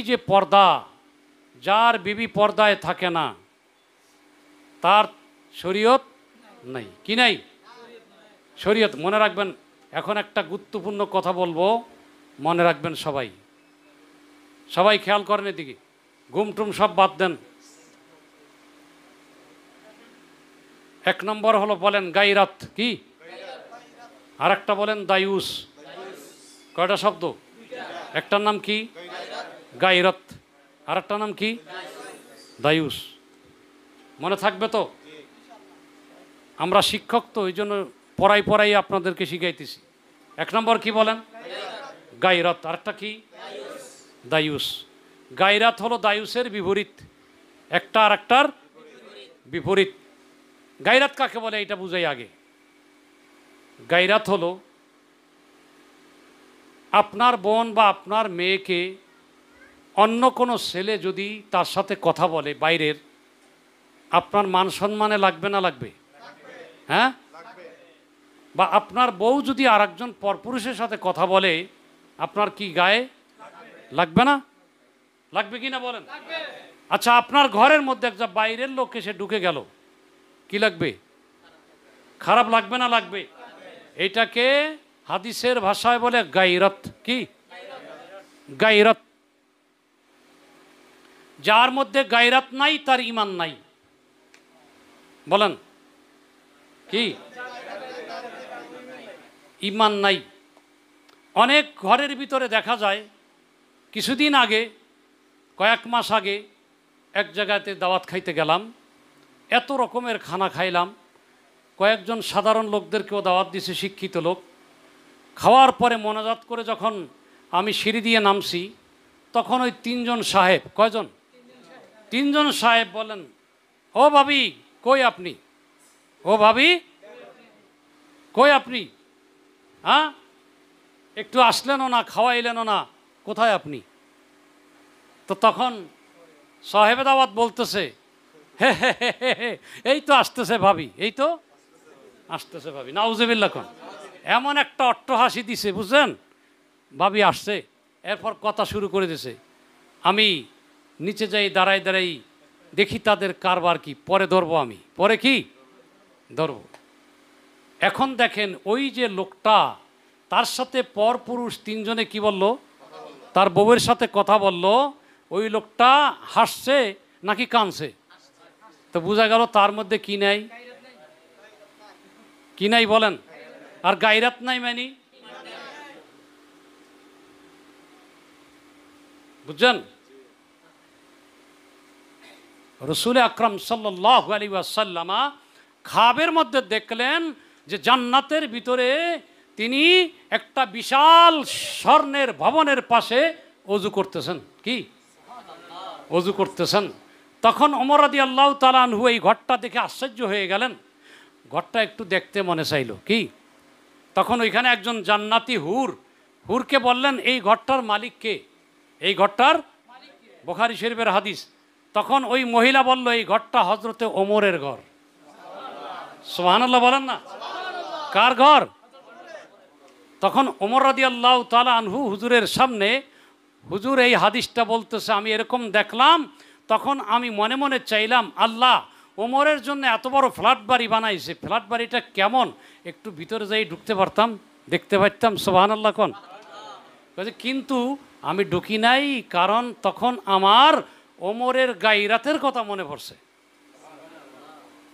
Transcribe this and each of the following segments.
যে পর্দা, যার বিবি পর্দায় থাকে না তার শরীয়ত নাই। কি নাই? শরীয়ত। মনে রাখবেন, এখন একটা গুরুত্বপূর্ণ কথা বলবো, মনে রাখবেন সবাই। সবাই খেয়াল করেন এদিকে, ঘুমটুম সব বাদ দেন। এক নম্বর হলো বলেন গায়রাত। কি? আর একটা বলেন দায়ুস। কয়টা শব্দ? একটার নাম কি? গায়রাত। আর একটা নাম কি? দায়ুস। মনে থাকবে তো? আমরা শিক্ষক তো, ওই জন্য পড়াই আপনাদেরকে শিখাইতেছি। এক নম্বর কি বলেন? গায়রাত। আর একটা কি? দায়ুস। গায়রাত হলো দায়ুসের বিপরীত, একটা আর একটার বিপরীত। গায়রাত কাকে বলে এটা বুঝাই আগে। গায়রাত হলো আপনার বোন বা আপনার মেয়েকে অন্য কোনো ছেলে যদি তার সাথে কথা বলে বাইরের, আপনার মান সম্মানে লাগবে না লাগবে? হ্যাঁ? বা আপনার বউ যদি আরেকজন পরপুরুষের সাথে কথা বলে, আপনার কি গায়ে লাগবে না? লাগবে কি না বলেন? আচ্ছা, আপনার ঘরের মধ্যে একটা বাইরের লোক এসে ঢুকে গেল, কি লাগবে? খারাপ লাগবে না লাগবে? এটাকে হাদিসের ভাষায় বলে গায়রাত। কি? গায়রাত। যার মধ্যে গায়রাত নাই তার ঈমান নাই। বলেন কি? ঈমান নাই। অনেক ঘরের ভিতরে দেখা যায়, কিছুদিন আগে, কয়েক মাস আগে এক জায়গাতে দাওয়াত খাইতে গেলাম, এত রকমের খানা খাইলাম, কয়েকজন সাধারণ লোকদেরকেও দাওয়াত দিছে, শিক্ষিত লোক। খাওয়ার পরে মোনাজাত করে যখন আমি সিঁড়ি দিয়ে নামছি, তখন ওই তিনজন সাহেব, কয়জন? তিনজন সাহেব বলেন, ও ভাবি কই আপনি? ও ভাবি কই আপনি? হ্যাঁ, একটু আসলেনও না, খাওয়াইলেনও না, কোথায় আপনি? তো তখন সাহেবে দাওয়াত বলতেছে, হে হে হে হে, এই তো আসতেছে ভাবি, এই তো আসতেছে ভাবি। নাউজুবিল্লাহ। কোন এমন একটা অট্টহাসি দিছে, বুঝছেন? ভাবি আসছে, এরপর কথা শুরু করে দিছে। আমি নিচে যাই, দাঁড়াই দেখি তাদের কারবার কি, পরে ধরবো আমি, পরে কি ধরবো। এখন দেখেন, ওই যে লোকটা, তার সাথে পরপুরুষ তিনজনে কি বলল? তার বউয়ের সাথে কথা বলল। ওই লোকটা হাসছে নাকি কাঁদছে? তো বোঝা গেল তার মধ্যে কি নাই? কি নাই বলেন? আর গায়রাত নাই মানে, বুঝছেন? রসুল আকরাম সাল্লাল্লাহু আলাইহি ওয়াসাল্লাম খাবের মধ্যে দেখলেন যে জান্নাতের ভিতরে তিনি একটা বিশাল স্বর্ণের ভবনের পাশে ওযু করতেছেন। কি? ওযু করতেছেন। তখন ওমর রাদিয়াল্লাহু তাআলা আনহু এই ঘরটা দেখে আশ্চর্য হয়ে গেলেন। ঘরটা একটু দেখতে মনে চাইল। কি? তখন ওইখানে একজন জান্নাতি হুরকে বললেন, এই ঘরটার মালিক কে? এই ঘরটার বুখারী শরীফের হাদিস। তখন ওই মহিলা বলল, এই ঘরটা হযরতে ওমরের ঘর। সুবহানাল্লাহ বলেন না? কার ঘর? তখন ওমর রাদিয়াল্লাহু তাআলা আনহু হুজুরের সামনে, হুজুর এই হাদিসটা বলতেছে, আমি এরকম দেখলাম। তখন আমি মনে মনে চাইলাম, আল্লাহ ওমরের জন্য এত বড় ফ্ল্যাট বাড়ি বানাইছে, ফ্ল্যাট বাড়িটা কেমন, একটু ভিতরে যাই ঢুকতে পারতাম, দেখতে পারতাম। সুবহানাল্লাহ কোন? কিন্তু আমি ঢুকি নাই, কারণ তখন আমার ওমরের গায়রাতের কথা মনে পড়ছে।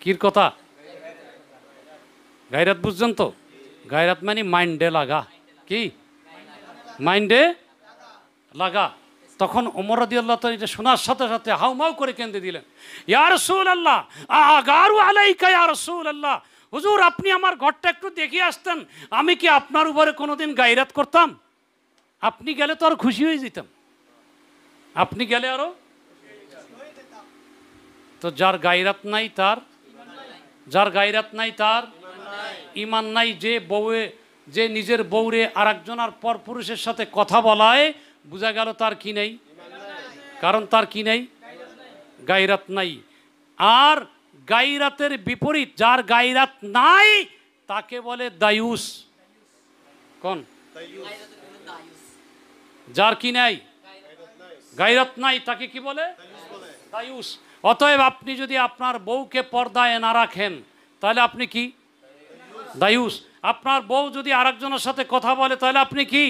কির কথা? গায়রাত বুঝছেন তো? গায়রাত মানে মাইন্ডে লাগা। কি? মাইন্ডে লাগা। তখন ওমর রাদিয়াল্লাহু তাআলা এটা শোনার সাথে সাথে হাউমাউ করে কেঁদে দিলেন, ইয়া রাসূলুল্লাহ আগারু আলাইকা ইয়া রাসূলুল্লাহ, হুজুর আপনি আমার ঘরটা একটু দেখিয়ে আসতেন, আমি কি আপনার উপরে কোনোদিন গায়রাত করতাম? আপনি গেলে তো আরো খুশি হয়ে যেতাম। আপনি গেলে আরো। তো যার গায়রাত নাই তার, যার গায়রাত নাই তার ঈমান নাই। যে নিজের বউরে আরেকজন আর পরপুরুষের সাথে কথা বলায়, বোঝা গেল তার কি নেই? কারণ তার কি নেই? গায়রাত নাই। আর গায়রাতের বিপরীত, যার গায়রাত নাই তাকে বলে দায়ুস। কোন? যার কি নাই? গায়রত নাই তাকে কি বলে? দায়ুস। অতএব আপনি যদি আপনার বউকে পর্দায় না রাখেন তাহলে আপনি কি? দায়ুস। আপনার বউ যদি আরেকজনের সাথে কথা বলে তাহলে আপনি কি?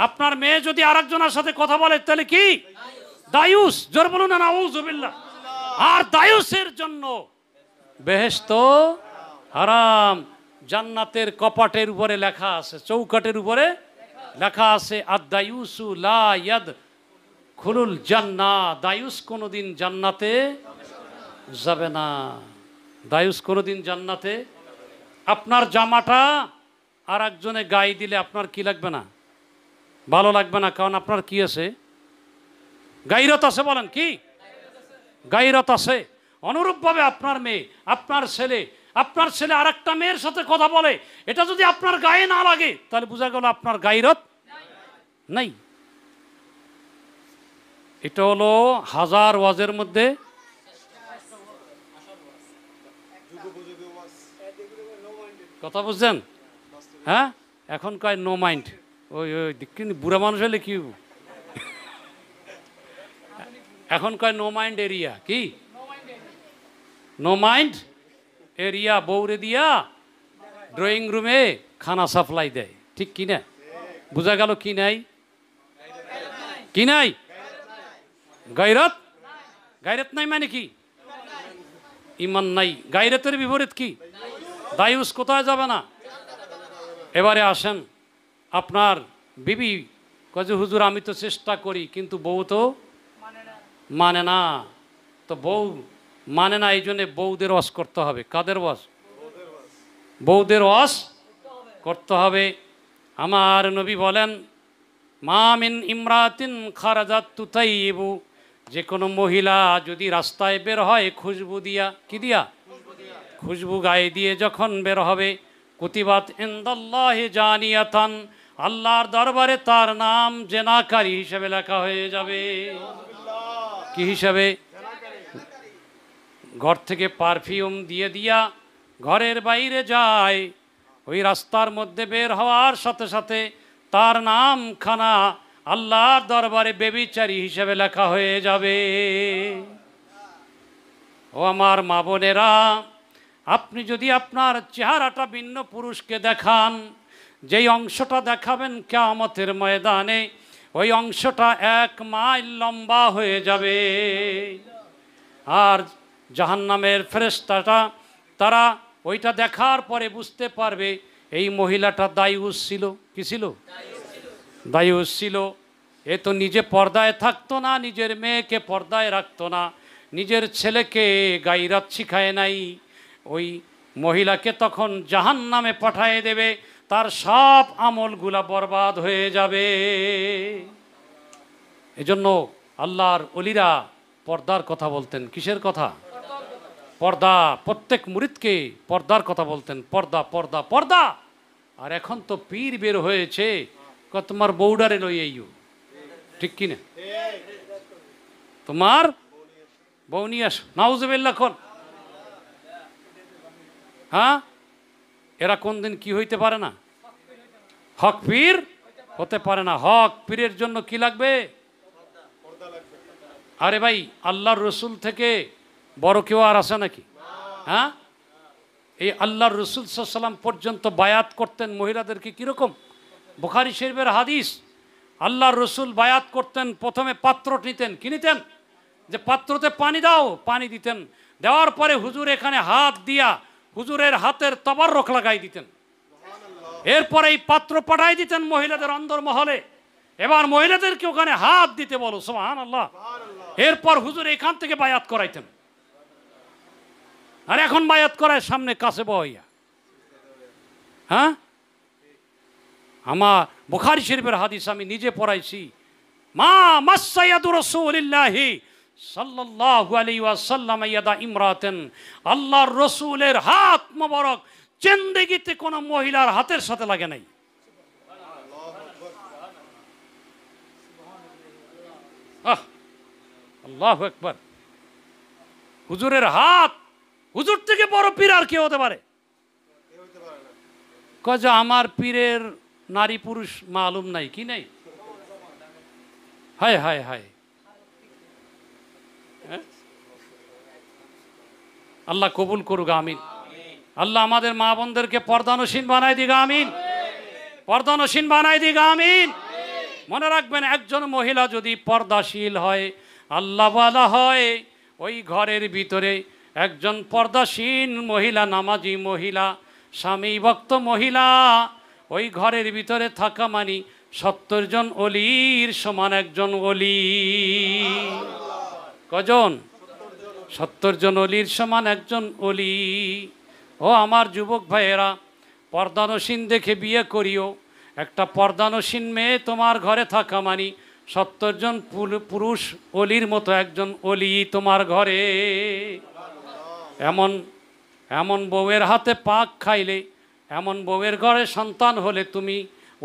আপনার মেয়ে যদি আরেকজনের সাথে কথা বলে তাহলে কি? দায়ুস। জোর বলুন না নাউযুবিল্লাহ। আর দায়ুসের জন্য বেহেশত হারাম। জান্নাতের কপাটের উপরে লেখা আছে, চৌকাটের উপরে লেখা আছে, আদ-দায়ুসু লা ইয়াদখুলুল জান্নাহ। দায়ুস কোনোদিন জান্নাতে যাবে না। দায়ুস কোনোদিন জান্নাতে। আপনার জামাটা আর একজনে গায়ে দিলে আপনার কি লাগবে না? ভালো লাগবে না। কারণ আপনার কি আছে? গায়রত আছে। বলেন কি? গায়রত আছে। অনুরূপভাবে আপনার মেয়ে, আপনার ছেলে আর একটা মেয়ের সাথে কথা বলে, এটা যদি আপনার গায়ে না লাগে তাহলে বোঝা গেল আপনার গায়রত নাই। এটা হলো হাজার ওয়াজের মধ্যে কথা বুঝছেন? হ্যাঁ, এখন কয় নো মাইন্ড। ওই কিন্তু বুড়া মানুষ হলে কি, এখন কয় নো মাইন্ড এরিয়া। কি নো মাইন্ড এরিয়া? বউরে দিয়া ড্রয়িং রুমে খানা সাপ্লাই দেয়, ঠিক কি না? বোঝা গেল কি নাই? কি নাই? গায়রত। গায়রত নাই মানে কি? ইমান নাই। গায়রতের বিপরীত কি? দায়ুস। কোথায় যাবে না? এবারে আসেন, আপনার বিবি কয়ে হুজুর আমি তো চেষ্টা করি কিন্তু বউ তো মানে না। তো বউ মানে না, এই জন্যে বউদের ওয়াজ করতে হবে। কাদের ওয়াজ? বউদের ওয়াজ করতে হবে। আমার নবী বলেন, মা মিন ইমরাতিন খারাজাত তুতাইয়িবু, যে কোনো মহিলা যদি রাস্তায় বের হয় খুশবু দিয়া, কি দিয়া? খুশবু গায়ে দিয়ে যখন বের হবে, কুতিবাত ইনদাল্লাহি জানিয়াতান, আল্লাহর দরবারে তার নাম জেনাকারী হিসেবে লেখা হয়ে যাবে। কি হিসাবে? ঘর থেকে পারফিউম দিয়ে দিয়া ঘরের বাইরে যায়, ওই রাস্তার মধ্যে বের হওয়ার সাথে সাথে তার নাম খানা আল্লাহর দরবারে বেবিচারী হিসেবে লেখা হয়ে যাবে। ও আমার মা বোনেরা, আপনি যদি আপনার চেহারাটা ভিন্ন পুরুষকে দেখান, যেই অংশটা দেখাবেন কিয়ামতের ময়দানে, ওই অংশটা 1 মাইল লম্বা হয়ে যাবে। আর জাহান্নামের ফেরেশতাটা তারা ওইটা দেখার পরে বুঝতে পারবে এই মহিলাটা দায়ুস ছিল। কি ছিল? দায়ুস ছিল। এ তো নিজে পর্দায় থাকতো না, নিজের মেয়েকে পর্দায় রাখতো না, নিজের ছেলেকে গায়রত শিখায় নাই। ওই মহিলাকে তখন জাহান্নামে পাঠিয়ে দেবে, তার সব আমলগুলা বরবাদ হয়ে যাবে। এজন্য আল্লাহর ওলিরা পর্দার কথা বলতেন। কিসের কথা? পর্দা। প্রত্যেক মুরিদকে পর্দার কথা বলতেন। পর্দা, পর্দা, পর্দা। আর এখন তো পীর বের হয়েছে, তোমার বউডারে লইয়াইও, ঠিক কিনা? তোমার বউ নিয়ে আসো, নাউজুবিল্লাহ। কোন হ্যাঁ, এরা কোনদিন কি হইতে পারে না? হক পীর হতে পারে না। হক পীরের জন্য কি লাগবে? আরে ভাই, আল্লাহর রসুল থেকে বড় কেউ আর আছে নাকি? হ্যাঁ, এই আল্লাহর রসুল সাল্লাল্লাহু আলাইহি ওয়াসাল্লাম পর্যন্ত বায়াত করতেন মহিলাদেরকে কিরকম? বুখারী শরীফের হাদিস। আল্লাহর রসুল বায়াত করতেন, প্রথমে পাত্র নিতেন। কি নিতেন? যে পাত্রতে পানি দাও, পানি দিতেন। দেওয়ার পরে হুজুর এখানে হাত দিয়া হুজুরের হাতের তবাররক লাগাই দিতেন। এরপরে এই পাত্র পাঠাই দিতেন মহিলাদের অন্দরমহলে। এবার মহিলাদেরকে ওখানে হাত দিতে বলো, সুবহানাল্লাহ। এরপর হুজুর এখান থেকে বায়াত করাইতেন। আর এখন বায়াত করায় সামনে কাছে বইয়া। হ্যাঁ, আমার বুখারী শরীফের হাদিস আমি নিজে পড়াইছি। মা মাসায়াদু রাসূলিল্লাহি সাল্লাল্লাহু আলাইহি ওয়াসাল্লাম ইয়াদা ইমরাতান, আল্লাহর রসুলের হাত মোবারক জিন্দেগিতে কোন মহিলার হাতের সাথে লাগে নাই। আল্লাহু আকবার। হুজুরের হাত, হুজুর থেকে বড় পীর আর কে হতে পারে? কয় যে আমার পীরের নারী পুরুষ মালুম নাই। কি নাই? হায় হায় হায়, আল্লাহ কবুল করুক, আমিন। আল্লাহ আমাদের মা বোনদেরকে পর্দানসীন বানাই দিক, আমিন। পর্দানসীন বানাই দিক, আমিন। মনে রাখবেন, একজন মহিলা যদি পর্দাশীল হয়, আল্লাহওয়ালা হয়, ওই ঘরের ভিতরে একজন পর্দাশীন মহিলা, নামাজি মহিলা, স্বামী ভক্ত মহিলা, ওই ঘরের ভিতরে থাকা মানে 70 জন অলির সমান একজন অলি। কজন? 70 জন অলির সমান একজন অলি। ও আমার যুবক ভাইয়েরা, পর্দানসীন দেখে বিয়ে করিও। একটা পর্দানসীন মেয়ে তোমার ঘরে থাকা মানে 70 জন পুরুষ অলির মতো একজন অলি তোমার ঘরে। এমন এমন বউয়ের হাতে পাক খাইলে, এমন বউয়ের ঘরে সন্তান হলে তুমি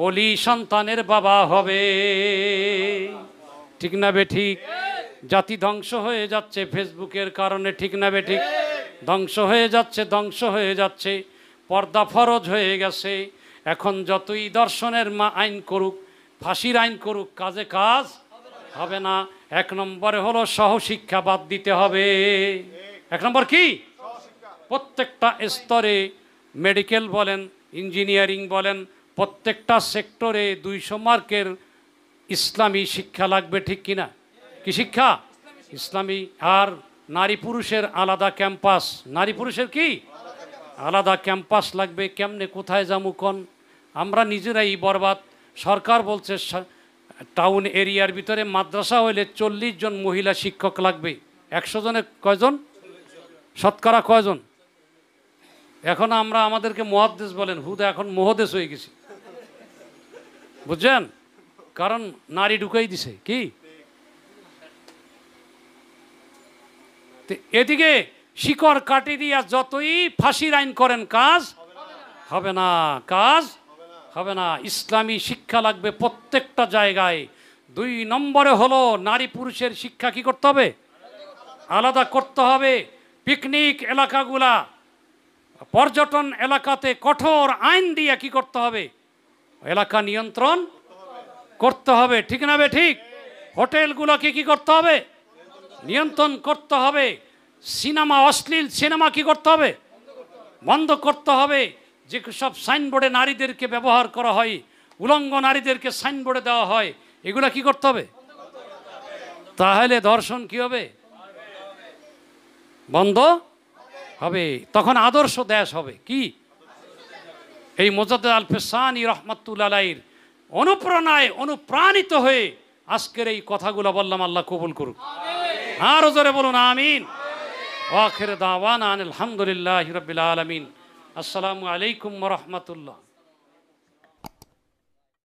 অলি সন্তানের বাবা হবে। ঠিক না বেঠিক? জাতি ধ্বংস হয়ে যাচ্ছে ফেসবুকের কারণে, ঠিক না বেঠিক? ধ্বংস হয়ে যাচ্ছে, ধ্বংস হয়ে যাচ্ছে। পর্দা ফরজ হয়ে গেছে। এখন যতই দর্শনের আইন করুক, ফাঁসির আইন করুক, কাজে কাজ হবে না। 1 নম্বরে হলো সহশিক্ষা বাদ দিতে হবে। 1 নম্বর কি? প্রত্যেকটা স্তরে, মেডিকেল বলেন, ইঞ্জিনিয়ারিং বলেন, প্রত্যেকটা সেক্টরে 200 মার্কের ইসলামী শিক্ষা লাগবে, ঠিক কিনা? কি শিক্ষা? ইসলামী। আর নারী পুরুষের আলাদা ক্যাম্পাস। নারী পুরুষের কি আলাদা ক্যাম্পাস লাগবে। কেমনে, কোথায় যাবো কোন? আমরা নিজেরাই বরবাদ। সরকার বলছে টাউন এরিয়ার ভিতরে মাদ্রাসা হইলে 40 জন মহিলা শিক্ষক লাগবে। 100 জনে কয়জন? শতকরা কয়জন? এখন আমরা আমাদেরকে মুহাদ্দিস বলেন, হুদা এখন মুহাদ্দিস হয়ে গেছি, বুঝছেন? কারণ নারী ঢুকাই দিছে। কি এদিকে শিকড় কাটি দিয়া যতই ফাঁসির আইন করেন, কাজ হবে না, কাজ হবে না। ইসলামী শিক্ষা লাগবে প্রত্যেকটা জায়গায়। 2 নম্বরে হলো নারী পুরুষের শিক্ষা কি করতে হবে? আলাদা করতে হবে। পিকনিক এলাকাগুলা, পর্যটন এলাকাতে কঠোর আইন দিয়ে কি করতে হবে? এলাকা নিয়ন্ত্রণ করতে হবে, ঠিক না বে ঠিক? হোটেলগুলোকে কি করতে হবে? নিয়ন্ত্রণ করতে হবে। সিনেমা, অশ্লীল সিনেমা কি করতে হবে? বন্ধ করতে হবে। যে সব সাইনবোর্ডে নারীদেরকে ব্যবহার করা হয়, উলঙ্গ নারীদেরকে সাইনবোর্ডে দেওয়া হয়, এগুলা কি করতে হবে? তাহলে দর্শন কি হবে? বন্ধ হবে। তখন আদর্শ দেশ হবে। কি? এই মুজাদ্দিদ আল ফিসানি রহমাতুল্লাহ আলাইহির অনুপ্রেরণায় অনুপ্রাণিত হয়ে আজকের এই কথাগুলো বললাম। আল্লাহ কবুল করুক। আরো জোরে বলুন আমিন। ওয়া আখির দাওয়ানা আলহামদুলিল্লাহি রাব্বিল আলামিন। আসসালামু আলাইকুম ওয়া রাহমাতুল্লাহ।